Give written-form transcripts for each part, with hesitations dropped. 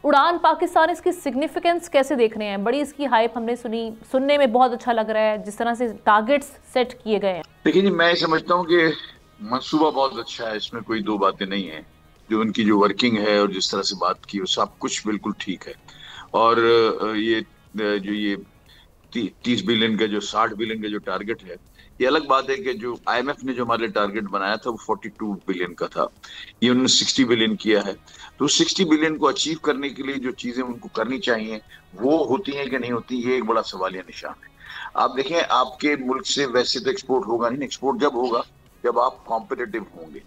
उड़ान पाकिस्तान, इसकी सिग्निफिकेंस कैसे देख रहे हैं? बड़ी इसकी हाइप हमने सुनी, सुनने में बहुत अच्छा लग रहा है जिस तरह से टारगेट्स सेट किए गए हैं। देखिए जी, मैं समझता हूँ कि मंसूबा बहुत अच्छा है, इसमें कोई दो बातें नहीं है। जो उनकी जो वर्किंग है और जिस तरह से बात की, वो सब कुछ बिल्कुल ठीक है। और जो ये 30 बिलियन का, जो 60 बिलियन का जो टारगेट है, ये अलग बात है कि जो आईएमएफ ने जो हमारे लिए टारगेट बनाया था वो 42 बिलियन का था। ये उन्होंने 60 बिलियन किया है। तो 60 बिलियन को अचीव करने के लिए जो चीजें उनको करनी चाहिए वो होती हैं कि नहीं होती, ये एक बड़ा सवालिया निशान है। आप देखें, आपके मुल्क से वैसे तो एक्सपोर्ट होगा नहीं। एक्सपोर्ट जब होगा जब आप कॉम्पिटिटिव होंगे।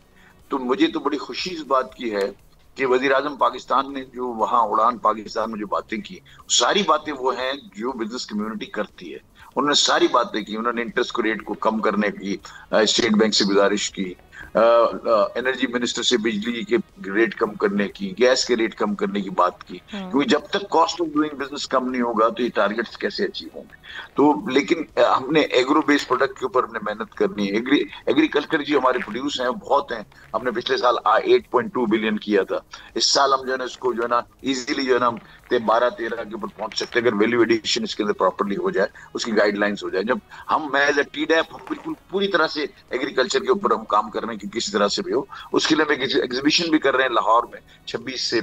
तो मुझे तो बड़ी खुशी इस बात की है कि वजीर आजम पाकिस्तान ने जो वहां उड़ान पाकिस्तान में जो बातें की, सारी बातें वो हैं जो बिजनेस कम्युनिटी करती है। उन्होंने सारी बातें की। उन्होंने इंटरेस्ट को रेट को कम करने की स्टेट बैंक से गुजारिश की, एनर्जी मिनिस्टर से बिजली के रेट कम करने की, गैस के रेट कम करने की बात की। क्योंकि जब तक कॉस्ट ऑफ डूइंग बिजनेस कम नहीं होगा तो ये टारगेट्स कैसे अचीव होंगे। तो लेकिन हमने एग्रो बेस्ड प्रोडक्ट के ऊपर हमने मेहनत करनी है। एग्रीकल्चर जो हमारे प्रोड्यूस हैं बहुत हैं। हमने पिछले साल 8.2 बिलियन किया था। इस साल हम जो है ना इसको जो है ना इजीली जो है ना हम 12-13 के ऊपर पहुंच सकते हैं, अगर वैल्यू एडिशन इसके अंदर प्रॉपरली हो जाए, उसकी गाइडलाइंस हो जाए। जब हम, मैं एज अ टीडैप, हम बिल्कुल पूरी तरह से एग्रीकल्चर के ऊपर हम काम कर रहे हैं कि किसी तरह से भी हो। उसके लिए हम एक एग्जीबिशन भी कर रहे हैं लाहौर में 26 से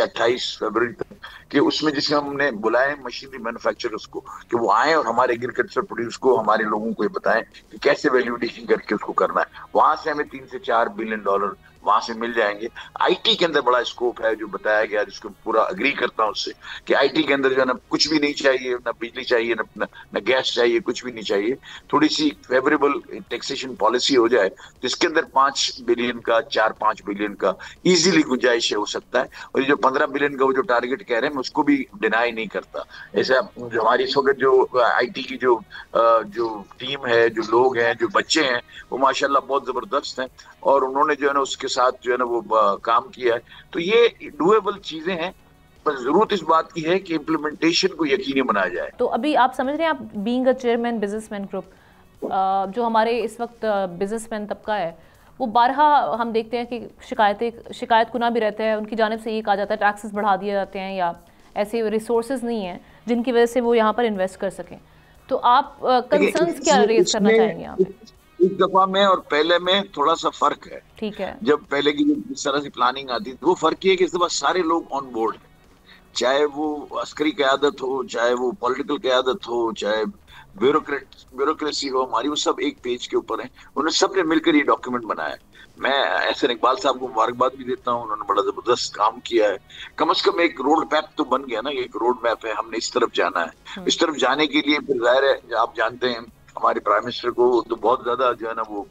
28 फरवरी तक, कि उसमें जिसमें हमने बुलाए मशीनरी मैन्युफैक्चरर्स को कि वो आए और हमारे एग्रीकल्चर प्रोड्यूस को, हमारे लोगों को ये बताएं कि कैसे वैल्यू एडिशन करके उसको करना है। वहां से हमें $3 से 4 बिलियन वहां से मिल जाएंगे। आईटी के अंदर बड़ा स्कोप है जो बताया गया, जिसको पूरा अग्री करता हूं उससे, कि आईटी के अंदर जो है ना कुछ भी नहीं चाहिए, ना बिजली चाहिए, ना गैस चाहिए, कुछ भी नहीं चाहिए। थोड़ी सी फेवरेबल टैक्सेशन पॉलिसी हो जाए जिसके अंदर 5 बिलियन का, 4-5 बिलियन का इजीली गुंजाइश हो सकता है। और ये जो 15 बिलियन का वो जो टारगेट कह रहे हैं, मैं उसको भी डिनाई नहीं करता। ऐसा जो हमारी इस वक्त जो आईटी की जो टीम है, जो लोग हैं, जो बच्चे हैं, वो माशाल्लाह बहुत जबरदस्त हैं। और उन्होंने जो है ना उसके साथ जो है ना वो काम किया है। तो ये डुएबल चीजें हैं। बस जरूरत इस बात की है कि इम्प्लीमेंटेशन को यकीनी बनाया जाए। तो अभी आप समझ रहे हैं, आप being a chairman businessman group, जो हमारे इस वक्त बिजनेसमैन तबका है, वो बारहा हम देखते हैं कि शिकायत कुना भी रहता है, उनकी जानिब से ये कहा जाता है टैक्सेस बढ़ा दिए जाते हैं या ऐसे रिसोर्सेज नहीं है जिनकी वजह से वो यहाँ पर इन्वेस्ट कर सकें। तो आप कंसर्न्स क्या रेज करना चाहेंगे यहाँ पे? इस दफा में और पहले में थोड़ा सा फर्क है। ठीक है। जब पहले की जिस तरह से प्लानिंग आती थी, वो फर्क ये है कि इस दफा सारे लोग ऑन बोर्ड हैं। चाहे वो अस्करी क़यादत हो, चाहे वो पॉलिटिकल क़यादत हो, चाहे ब्यूरोक्रेसी हो हमारी, वो सब एक पेज के ऊपर है। उन्होंने सबने मिलकर ये डॉक्यूमेंट बनाया है। मैं एहसन इकबाल साहब को मुबारकबाद भी देता हूँ, उन्होंने बड़ा जबरदस्त काम किया है। कम से कम एक रोड मैप तो बन गया ना, एक रोड मैप है, हमने इस तरफ जाना है। इस तरफ जाने के लिए फिर जाहिर है, आप जानते हैं हमारे प्राइम मिनिस्टर को तो बहुत ज्यादा जो है ना वो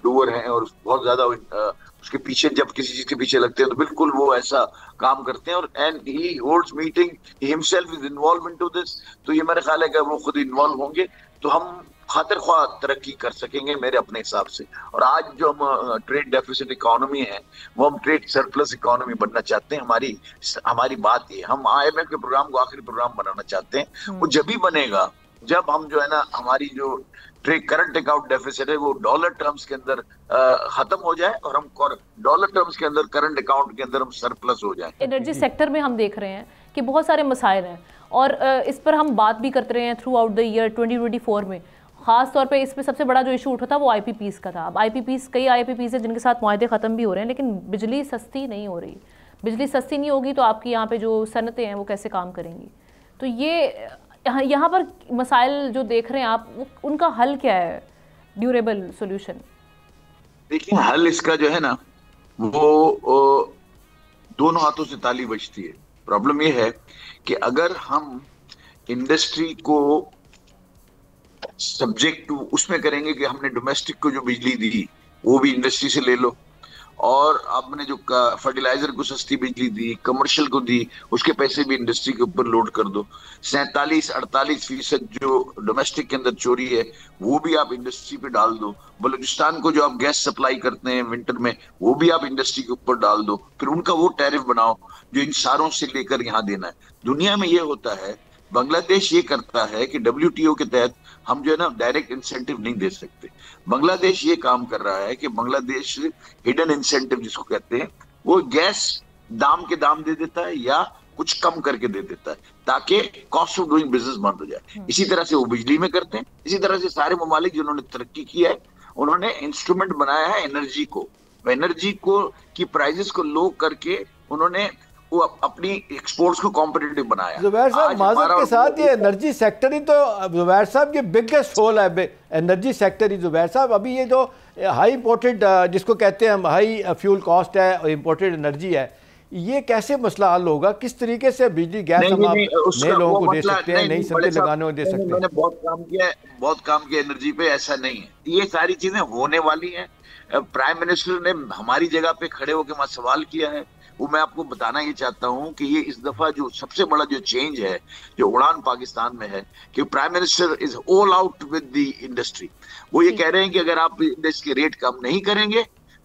डूअर हैं, और बहुत ज्यादा उसके पीछे, जब किसी चीज के पीछे लगते हैं तो बिल्कुल वो ऐसा काम करते हैं। और and he holds meeting, he himself is involve into this. तो ये मेरा ख्याल है कि वो खुद इन्वॉल्व होंगे तो हम खातिर ख्वाह तरक्की कर सकेंगे मेरे अपने हिसाब से। और आज जो हम ट्रेड डेफिसिट इकोनॉमी है, वो हम ट्रेड सरप्लस इकोनॉमी बनना चाहते हैं। हमारी बात ये, हम आईएमएफ के प्रोग्राम को आखिरी प्रोग्राम बनाना चाहते हैं। वो जब भी बनेगा जब हम जो है ना हमारी जो ट्रेड करंट अकाउंट डेफिसिट है वो डॉलर टर्म्स के अंदर खत्म हो जाए, और हम डॉलर टर्म्स के अंदर, करंट अकाउंट के अंदर हम सरप्लस हो जाए। एनर्जी सेक्टर में हम देख रहे हैं कि बहुत सारे मसाइल हैं, और इस पर हम बात भी करते रहे हैं थ्रू आउट द ईयर 2024 में। खास तौर पे इसमें सबसे बड़ा जो इशू उठा था वो आईपीपीस का था। अब आईपीपीस, कई आईपीपीस है जिनके साथ मुआहदे ख़त्म भी हो रहे हैं, लेकिन बिजली सस्ती नहीं हो रही। बिजली सस्ती नहीं होगी तो आपकी यहाँ पे जो सनतें हैं वो कैसे काम करेंगी? तो ये यहाँ पर मसाइल जो देख रहे हैं आप, उनका हल क्या है, ड्यूरेबल सॉल्यूशन? देखिए, हल इसका जो है ना वो दोनों हाथों से ताली बजती है। प्रॉब्लम ये है कि अगर हम इंडस्ट्री को सब्जेक्ट टू उसमें करेंगे कि हमने डोमेस्टिक को जो बिजली दी वो भी इंडस्ट्री से ले लो, और आपने जो फर्टिलाइजर को सस्ती बिजली दी, कमर्शियल को दी, उसके पैसे भी इंडस्ट्री के ऊपर लोड कर दो। 47-48% जो डोमेस्टिक के अंदर चोरी है वो भी आप इंडस्ट्री पे डाल दो। बलूचिस्तान को जो आप गैस सप्लाई करते हैं विंटर में, वो भी आप इंडस्ट्री के ऊपर डाल दो। फिर उनका वो टैरिफ बनाओ जो इन सारों से लेकर यहाँ देना है। दुनिया में ये होता है, बांग्लादेश ये करता है कि WTO के तहत हम जो है ना डायरेक्ट इंसेंटिव नहीं दे सकते। बांग्लादेश ये काम कर रहा है कि बांग्लादेश हिडन इंसेंटिव जिसको कहते हैं, वो गैस दाम के दाम दे देता है या कुछ कम करके दे देता है, ताकि कॉस्ट ऑफ डूइंग बिजनेस बंद हो जाए। इसी तरह से वो बिजली में करते हैं। इसी तरह से सारे ममालिक जिन्होंने तरक्की की है, उन्होंने इंस्ट्रूमेंट बनाया है एनर्जी को की प्राइसेस को लो करके उन्होंने वो अपनी एक्सपोर्ट्स को कॉम्पिटिटिव बनाया। जुबैर साहब, माजरत के साथ ये एनर्जी सेक्टर ही तो जुबैर साहब ये बिगेस्ट होल है, एनर्जी सेक्टर ही। जुबैर साहब, अभी ये जो हाई इंपोर्टेड जिसको कहते हैं हम हाई फ्यूल कॉस्ट है और इम्पोर्टेड एनर्जी है, ये कैसे मसला हल होगा? किस तरीके से बिजली गैस हम आप नए लोगों को दे सकते हैं, नई सब्जी लगाने को दे सकते हैं? मैंने बहुत काम किया एनर्जी पे, ऐसा नहीं है। ये सारी चीजें होने वाली हैं। प्राइम मिनिस्टर ने हमारी जगह पे खड़े होकर वहां सवाल किया है, वो मैं आपको बताना ये चाहता हूं कि ये इस दफा जो सबसे बड़ा जो चेंज है, जो उड़ान पाकिस्तान में है, कि prime minister is all out with the industry. वो ये कह रहे हैं कि अगर आप इंडस्ट्री के रेट कम नहीं करेंगे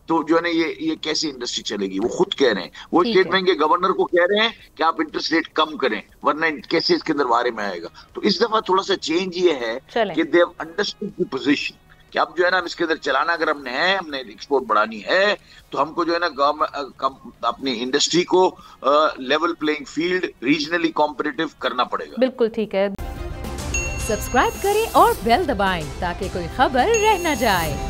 तो जो है ना ये कैसी इंडस्ट्री चलेगी। वो खुद कह रहे हैं, वो स्टेट बैंक के गवर्नर को कह रहे हैं कि आप इंटरेस्ट रेट कम करें, वरना कैसे इसके अंदर वारे में आएगा। तो इस दफा थोड़ा सा चेंज ये है कि they have understood the position कि अब जो है ना इसके अंदर चलाना अगर हमने एक्सपोर्ट बढ़ानी है तो हमको जो है ना अपनी इंडस्ट्री को level playing field regionally competitive करना पड़ेगा। बिल्कुल ठीक है। सब्सक्राइब करें और बेल दबाएं ताकि कोई खबर रह न जाए।